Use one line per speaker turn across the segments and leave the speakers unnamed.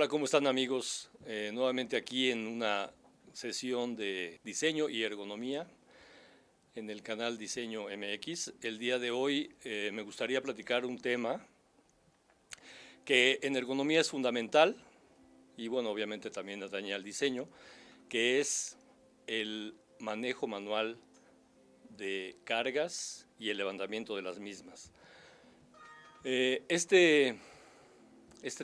Hola, ¿cómo están amigos? Nuevamente aquí en una sesión de diseño y ergonomía en el canal Diseño MX. El día de hoy me gustaría platicar un tema que en ergonomía es fundamental y bueno, obviamente también atañe al diseño, que es el manejo manual de cargas y el levantamiento de las mismas. Este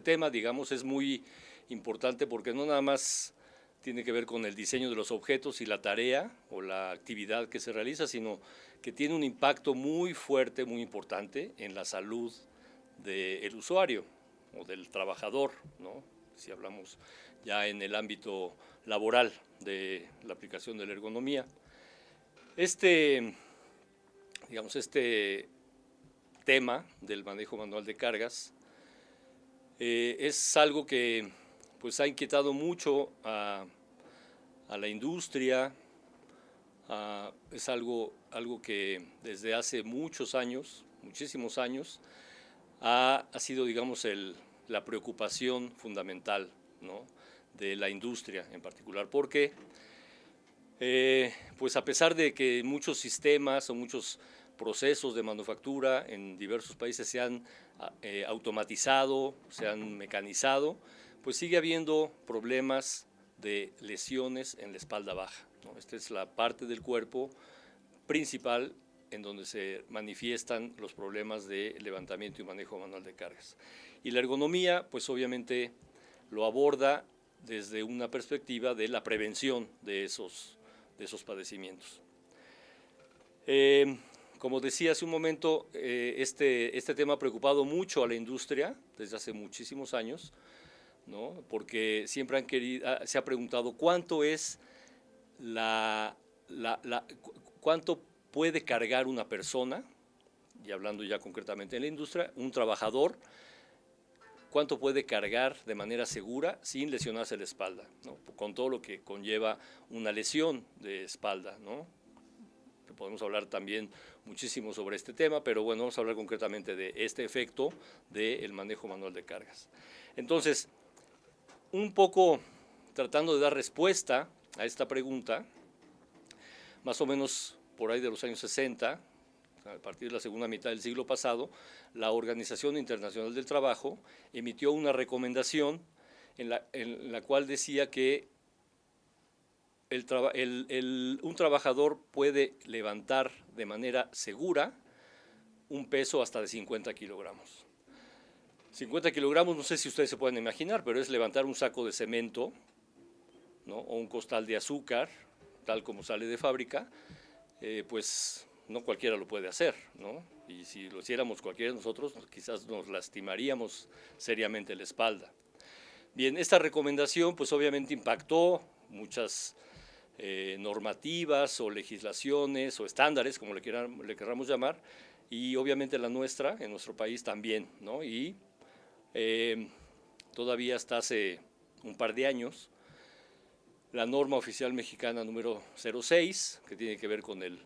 tema, digamos, es muy importante porque no nada más tiene que ver con el diseño de los objetos y la tarea o la actividad que se realiza, sino que tiene un impacto muy fuerte, muy importante en la salud del usuario o del trabajador, ¿no? Si hablamos ya en el ámbito laboral de la aplicación de la ergonomía. Digamos, este tema del manejo manual de cargas es algo que pues, ha inquietado mucho a la industria, es algo que desde hace muchos años, muchísimos años, ha sido, digamos, la preocupación fundamental, ¿no?, de la industria en particular, porque pues a pesar de que muchos sistemas o muchos procesos de manufactura en diversos países se han automatizado, se han mecanizado, pues sigue habiendo problemas de lesiones en la espalda baja, ¿no? Esta es la parte del cuerpo principal en donde se manifiestan los problemas de levantamiento y manejo manual de cargas. Y la ergonomía, pues obviamente lo aborda desde una perspectiva de la prevención de esos padecimientos. Como decía hace un momento, este tema ha preocupado mucho a la industria desde hace muchísimos años, ¿no? Porque siempre se ha preguntado cuánto es cuánto puede cargar una persona, y hablando ya concretamente en la industria, un trabajador, cuánto puede cargar de manera segura sin lesionarse la espalda, ¿no?, con todo lo que conlleva una lesión de espalda, ¿no? Podemos hablar también muchísimo sobre este tema, pero bueno, vamos a hablar concretamente de este efecto del manejo manual de cargas. Entonces, un poco tratando de dar respuesta a esta pregunta, más o menos por ahí de los años 60, a partir de la segunda mitad del siglo pasado, la Organización Internacional del Trabajo emitió una recomendación en la cual decía que un trabajador puede levantar de manera segura un peso hasta de 50 kilogramos. 50 kilogramos, no sé si ustedes se pueden imaginar, pero es levantar un saco de cemento, ¿no?, o un costal de azúcar, tal como sale de fábrica, pues no cualquiera lo puede hacer, ¿no? Y si lo hiciéramos cualquiera de nosotros, quizás nos lastimaríamos seriamente la espalda. Bien, esta recomendación pues obviamente impactó muchas normativas o legislaciones o estándares, como le queramos llamar, y obviamente la nuestra, en nuestro país también, ¿no? Y todavía hasta hace un par de años, la norma oficial mexicana número 06, que tiene que ver con el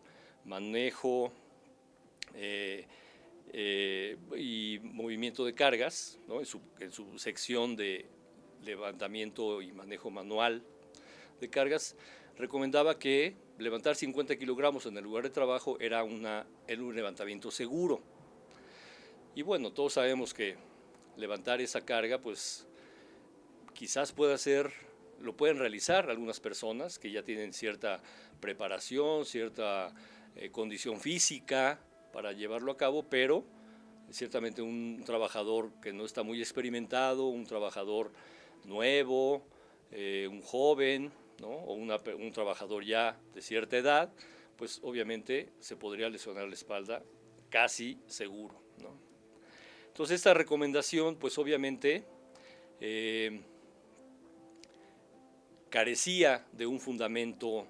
manejo y movimiento de cargas, ¿no?, en su sección de levantamiento y manejo manual de cargas, recomendaba que levantar 50 kilogramos en el lugar de trabajo era un levantamiento seguro. Y bueno, todos sabemos que levantar esa carga, pues quizás lo pueden realizar algunas personas que ya tienen cierta preparación, cierta condición física para llevarlo a cabo, pero ciertamente un trabajador que no está muy experimentado, un trabajador nuevo, un joven, ¿no?, o un trabajador ya de cierta edad, pues obviamente se podría lesionar la espalda casi seguro, ¿no? Entonces esta recomendación pues obviamente carecía de un fundamento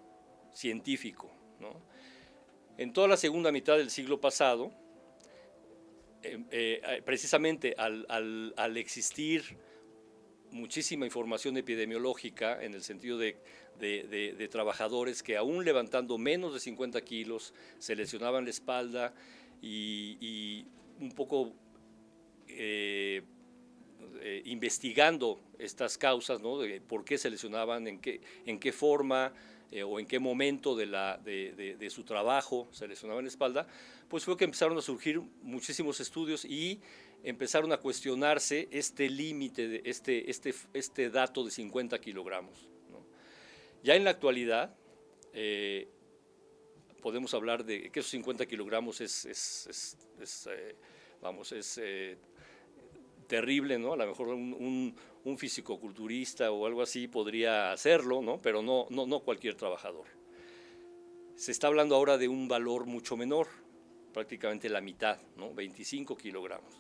científico, ¿no? En toda la segunda mitad del siglo pasado, precisamente al existir muchísima información epidemiológica en el sentido de trabajadores que aún levantando menos de 50 kilos se lesionaban la espalda y un poco investigando estas causas, ¿no? De por qué se lesionaban, en qué forma o en qué momento de su trabajo se lesionaban la espalda, pues fue que empezaron a surgir muchísimos estudios y empezaron a cuestionarse este límite, este dato de 50 kilogramos, ¿no? Ya en la actualidad podemos hablar de que esos 50 kilogramos es terrible, ¿no? A lo mejor un fisicoculturista o algo así podría hacerlo, ¿no? Pero no cualquier trabajador. Se está hablando ahora de un valor mucho menor, prácticamente la mitad, ¿no? 25 kilogramos.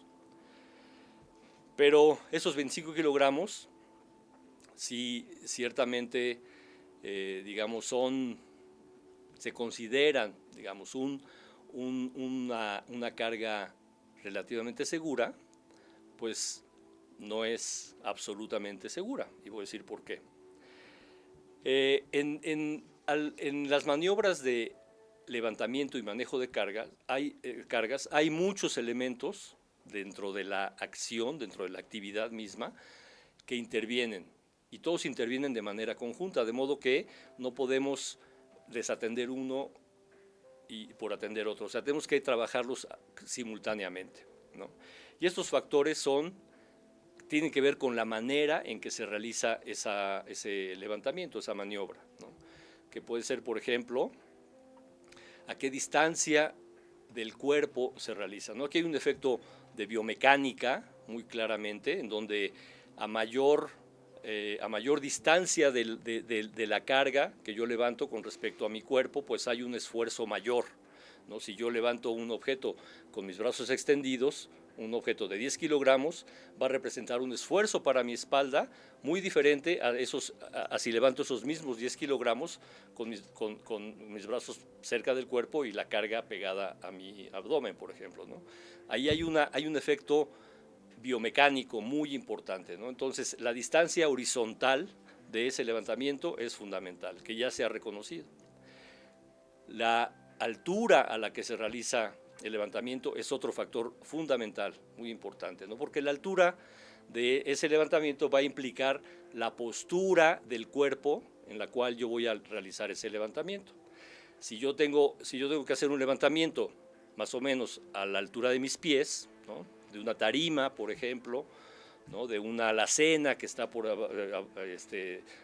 Pero esos 25 kilogramos, sí, ciertamente, digamos, se consideran, digamos, una carga relativamente segura, pues no es absolutamente segura, y voy a decir por qué. En las maniobras de levantamiento y manejo de cargas hay muchos elementos dentro de la acción, dentro de la actividad misma, que intervienen, y todos intervienen de manera conjunta, de modo que no podemos desatender uno y por atender otro, o sea, tenemos que trabajarlos simultáneamente, ¿no? Y estos factores tienen que ver con la manera en que se realiza ese levantamiento, esa maniobra, ¿no? Que puede ser, por ejemplo, a qué distancia del cuerpo se realiza, ¿no? Aquí hay un efecto de biomecánica muy claramente, en donde a mayor distancia de la carga que yo levanto con respecto a mi cuerpo, pues hay un esfuerzo mayor, ¿no? Si yo levanto un objeto con mis brazos extendidos, un objeto de 10 kilogramos, va a representar un esfuerzo para mi espalda muy diferente a si levanto esos mismos 10 kilogramos con mis brazos cerca del cuerpo y la carga pegada a mi abdomen, por ejemplo, ¿no? Ahí hay un efecto biomecánico muy importante, ¿no? Entonces, la distancia horizontal de ese levantamiento es fundamental, que ya se ha reconocido. La altura a la que se realiza el levantamiento es otro factor fundamental, muy importante, ¿no? Porque la altura de ese levantamiento va a implicar la postura del cuerpo en la cual yo voy a realizar ese levantamiento. Si yo tengo que hacer un levantamiento más o menos a la altura de mis pies, ¿no? De una tarima, por ejemplo, ¿no? De una alacena que está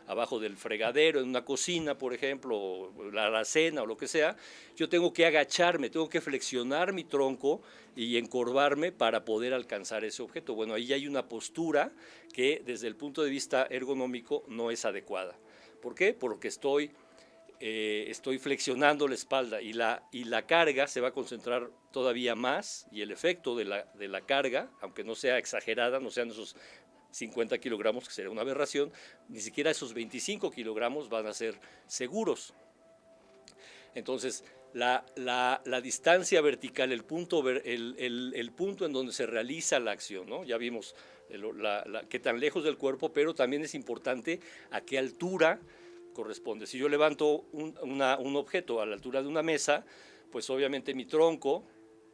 abajo del fregadero, en una cocina, por ejemplo, o la alacena o lo que sea, yo tengo que agacharme, tengo que flexionar mi tronco y encorvarme para poder alcanzar ese objeto. Bueno, ahí hay una postura que desde el punto de vista ergonómico no es adecuada. ¿Por qué? Porque estoy flexionando la espalda y la carga se va a concentrar todavía más, y el efecto de la carga, aunque no sea exagerada, no sean esos 50 kilogramos, que sería una aberración, ni siquiera esos 25 kilogramos van a ser seguros. Entonces, la distancia vertical, el punto en donde se realiza la acción, ¿no? Ya vimos qué tan lejos del cuerpo, pero también es importante a qué altura corresponde. Si yo levanto un objeto a la altura de una mesa, pues obviamente mi tronco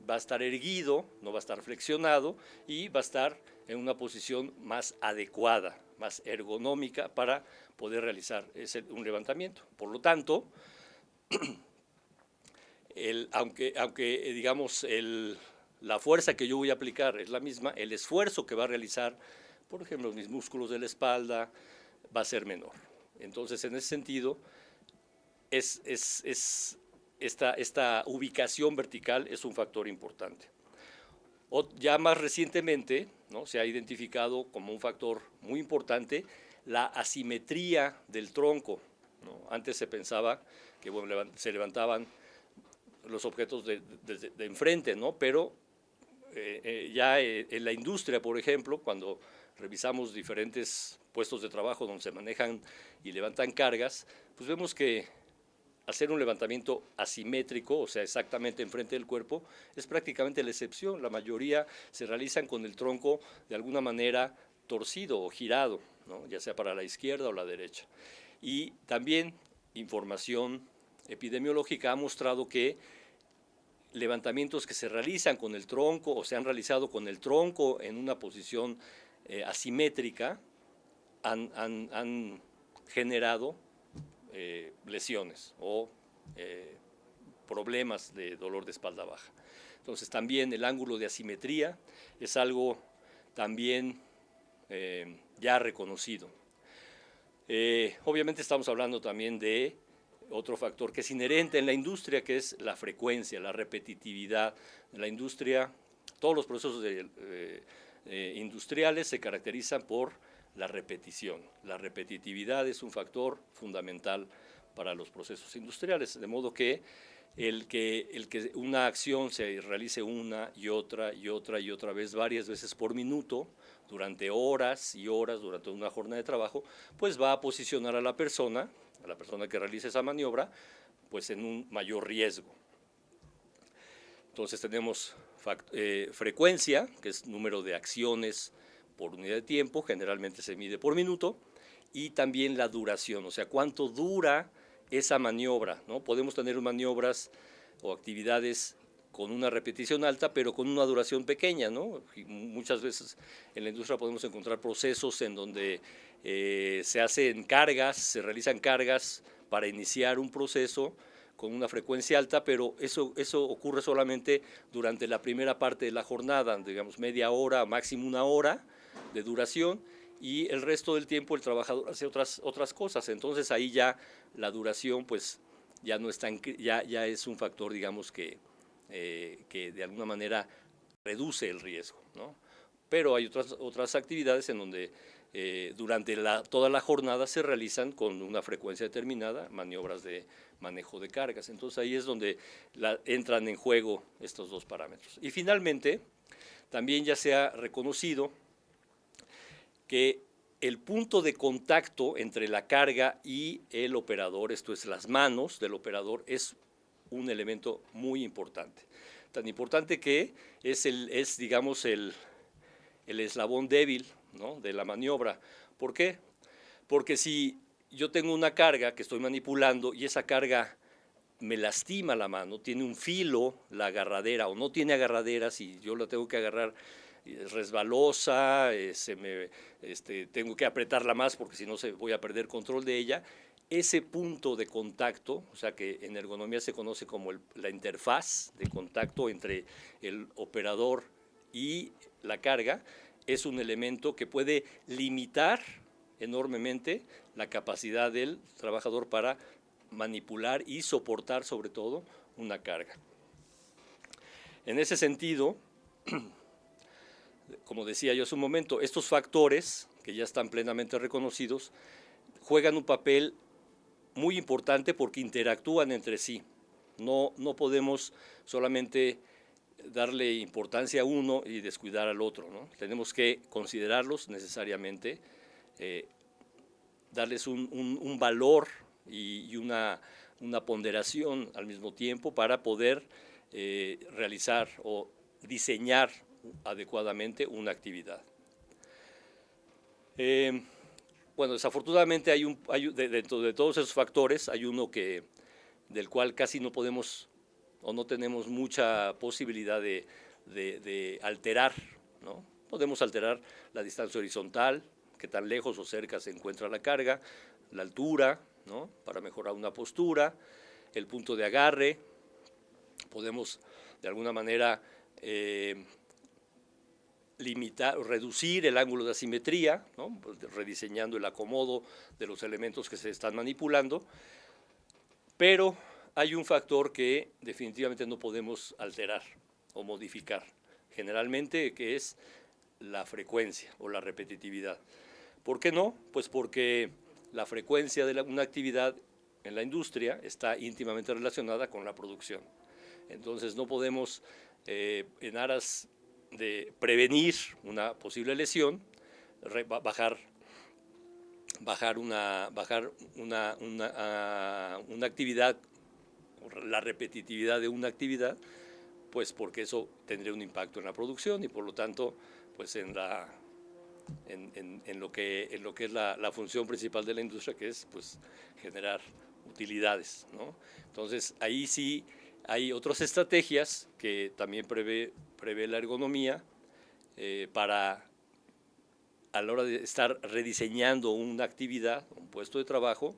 va a estar erguido, no va a estar flexionado, y va a estar en una posición más adecuada, más ergonómica para poder realizar un levantamiento. Por lo tanto, aunque digamos la fuerza que yo voy a aplicar es la misma, el esfuerzo que va a realizar, por ejemplo, mis músculos de la espalda, va a ser menor. Entonces, en ese sentido, esta ubicación vertical es un factor importante. Ya más recientemente, ¿no? Se ha identificado como un factor muy importante la asimetría del tronco, ¿no? Antes se pensaba que se levantaban los objetos de enfrente, ¿no? Pero ya en la industria, por ejemplo, cuando revisamos diferentes puestos de trabajo donde se manejan y levantan cargas, pues vemos que hacer un levantamiento asimétrico, o sea, exactamente enfrente del cuerpo, es prácticamente la excepción. La mayoría se realizan con el tronco de alguna manera torcido o girado, ¿no? Ya sea para la izquierda o la derecha. Y también información epidemiológica ha mostrado que levantamientos que se realizan con el tronco o se han realizado con el tronco en una posición asimétrica han generado lesiones o problemas de dolor de espalda baja. Entonces también el ángulo de asimetría es algo también ya reconocido. Obviamente estamos hablando también de otro factor que es inherente en la industria, que es la frecuencia, la repetitividad. En la industria, todos los procesos industriales se caracterizan por la repetición. La repetitividad es un factor fundamental para los procesos industriales, de modo que el que una acción se realice una y otra y otra y otra vez, varias veces por minuto, durante horas y horas, durante una jornada de trabajo, pues va a posicionar a la persona que realice esa maniobra, pues en un mayor riesgo. Entonces tenemos frecuencia, que es número de acciones por unidad de tiempo, generalmente se mide por minuto, y también la duración, o sea, cuánto dura esa maniobra, ¿no? Podemos tener maniobras o actividades con una repetición alta, pero con una duración pequeña, ¿no? Y muchas veces en la industria podemos encontrar procesos en donde se hacen cargas, se realizan cargas para iniciar un proceso con una frecuencia alta, pero eso ocurre solamente durante la primera parte de la jornada, digamos media hora, máximo una hora de duración, y el resto del tiempo el trabajador hace otras cosas. Entonces ahí ya la duración pues ya no es ya es un factor, digamos, que de alguna manera reduce el riesgo, ¿no? Pero hay otras actividades en donde durante toda la jornada se realizan con una frecuencia determinada maniobras de manejo de cargas. Entonces ahí es donde entran en juego estos dos parámetros. Y finalmente, también ya se ha reconocido que el punto de contacto entre la carga y el operador, esto es las manos del operador, es un elemento muy importante. Tan importante que es digamos, el eslabón débil, ¿no?, de la maniobra. ¿Por qué? Porque si yo tengo una carga que estoy manipulando y esa carga me lastima la mano, tiene un filo la agarradera o no tiene agarradera, si yo la tengo que agarrar es resbalosa, tengo que apretarla más porque si no voy a perder control de ella. Ese punto de contacto, o sea que en ergonomía se conoce como la interfaz de contacto entre el operador y la carga, es un elemento que puede limitar enormemente la capacidad del trabajador para manipular y soportar sobre todo una carga. En ese sentido, como decía yo hace un momento, estos factores que ya están plenamente reconocidos juegan un papel muy importante porque interactúan entre sí. No podemos solamente darle importancia a uno y descuidar al otro, ¿no? Tenemos que considerarlos necesariamente, darles un valor y una ponderación al mismo tiempo para poder realizar o diseñar adecuadamente una actividad. Bueno, desafortunadamente dentro de todos esos factores hay uno del cual casi no podemos o no tenemos mucha posibilidad de alterar, ¿no? Podemos alterar la distancia horizontal, que tan lejos o cerca se encuentra la carga, la altura, ¿no?, para mejorar una postura, el punto de agarre. Podemos de alguna manera limitar, reducir el ángulo de asimetría, ¿no?, rediseñando el acomodo de los elementos que se están manipulando, pero hay un factor que definitivamente no podemos alterar o modificar, generalmente, que es la frecuencia o la repetitividad. ¿Por qué no? Pues porque la frecuencia de una actividad en la industria está íntimamente relacionada con la producción. Entonces no podemos, en aras de prevenir una posible lesión, bajar una actividad, la repetitividad de una actividad, pues porque eso tendría un impacto en la producción y por lo tanto pues en lo que es la función principal de la industria, que es pues generar utilidades, ¿no? Entonces ahí sí hay otras estrategias que también prevé la ergonomía para a la hora de estar rediseñando una actividad, un puesto de trabajo,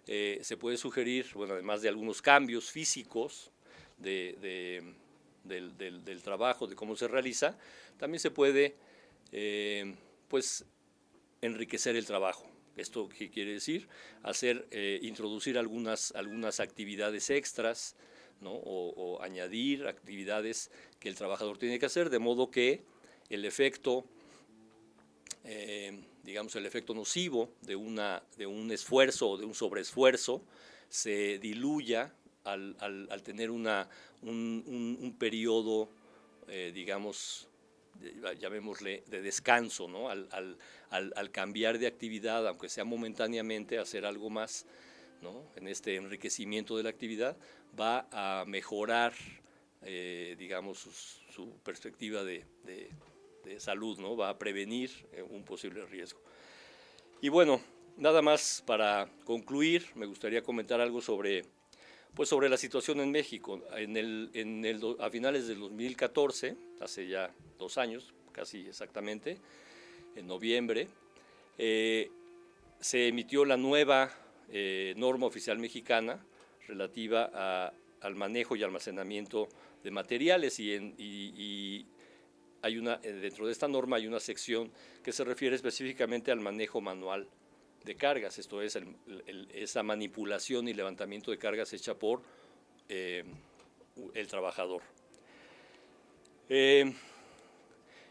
se puede sugerir, bueno, además de algunos cambios físicos del trabajo, de cómo se realiza, también se puede pues enriquecer el trabajo. ¿Esto qué quiere decir? Introducir algunas actividades extras, ¿no? o añadir actividades que el trabajador tiene que hacer, de modo que el efecto, digamos, el efecto nocivo de un esfuerzo o de un sobreesfuerzo se diluya al tener un periodo, digamos, llamémosle, de descanso, ¿no? Al cambiar de actividad, aunque sea momentáneamente, hacer algo más, ¿no? En este enriquecimiento de la actividad, va a mejorar, digamos, su perspectiva de salud, ¿no? Va a prevenir un posible riesgo. Y bueno, nada más para concluir, me gustaría comentar algo sobre la situación en México. A finales del 2014, hace ya 2 años, casi exactamente, en noviembre, se emitió la nueva norma oficial mexicana relativa al manejo y almacenamiento de materiales, y dentro de esta norma hay una sección que se refiere específicamente al manejo manual de cargas, esto es, esa manipulación y levantamiento de cargas hecha por el trabajador.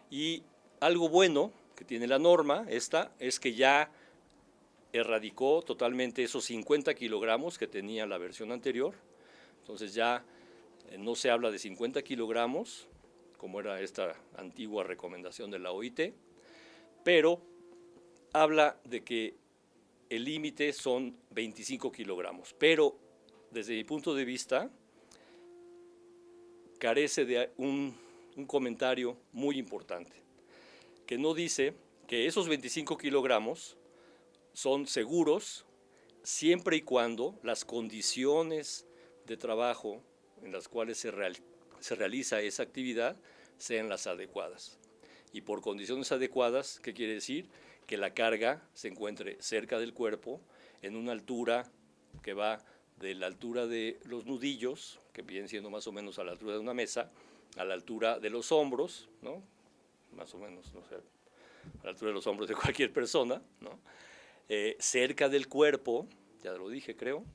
Y algo bueno que tiene la norma esta es que ya erradicó totalmente esos 50 kilogramos que tenía la versión anterior. Entonces ya no se habla de 50 kilogramos, como era esta antigua recomendación de la OIT, pero habla de que el límite son 25 kilogramos, pero desde mi punto de vista carece de un comentario muy importante, que no dice que esos 25 kilogramos son seguros siempre y cuando las condiciones de trabajo en las cuales se realiza esa actividad sean las adecuadas. Y por condiciones adecuadas, ¿qué quiere decir? Que la carga se encuentre cerca del cuerpo, en una altura que va de la altura de los nudillos, que vienen siendo más o menos a la altura de una mesa, a la altura de los hombros, ¿no? Más o menos, no sé, a la altura de los hombros de cualquier persona, ¿no? Cerca del cuerpo, ya lo dije creo,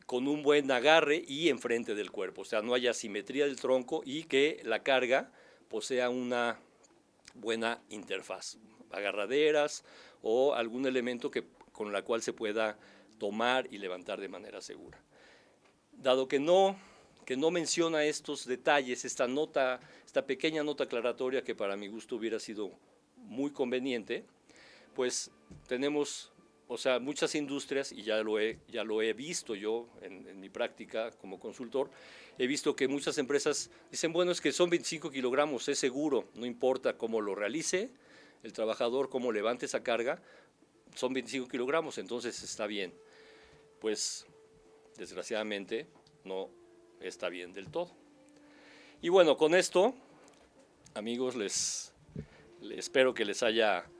con un buen agarre y enfrente del cuerpo, o sea, no haya asimetría del tronco y que la carga posea una buena interfaz, agarraderas o algún elemento con la cual se pueda tomar y levantar de manera segura. Dado que no menciona estos detalles, esta pequeña nota aclaratoria que para mi gusto hubiera sido muy conveniente, pues tenemos, o sea, muchas industrias, y ya lo he visto yo en mi práctica como consultor, he visto que muchas empresas dicen, bueno, es que son 25 kilogramos, es seguro, no importa cómo lo realice el trabajador, cómo levante esa carga, son 25 kilogramos, entonces está bien. Pues, desgraciadamente, no está bien del todo. Y bueno, con esto, amigos, les espero que les haya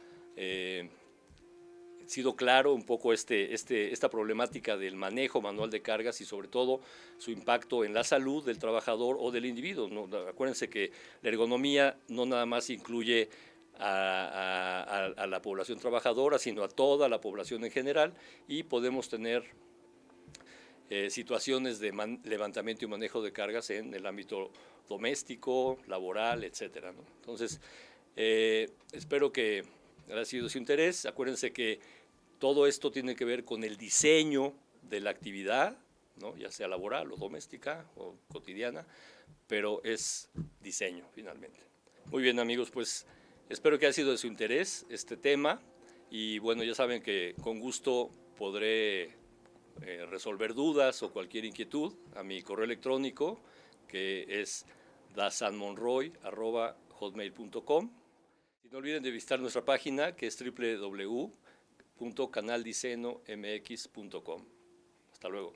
sido claro un poco esta problemática del manejo manual de cargas y sobre todo su impacto en la salud del trabajador o del individuo, ¿no? Acuérdense que la ergonomía no nada más incluye a la población trabajadora, sino a toda la población en general, y podemos tener situaciones de levantamiento y manejo de cargas en el ámbito doméstico, laboral, etcétera, ¿no? Entonces, espero que haya sido de su interés. Acuérdense que todo esto tiene que ver con el diseño de la actividad, ¿no? Ya sea laboral o doméstica o cotidiana, pero es diseño finalmente. Muy bien, amigos, pues espero que haya sido de su interés este tema, y bueno, ya saben que con gusto podré resolver dudas o cualquier inquietud a mi correo electrónico, que es dasanmonroy@hotmail.com. Y no olviden de visitar nuestra página, que es www.canaldiceno.mx.com. Hasta luego.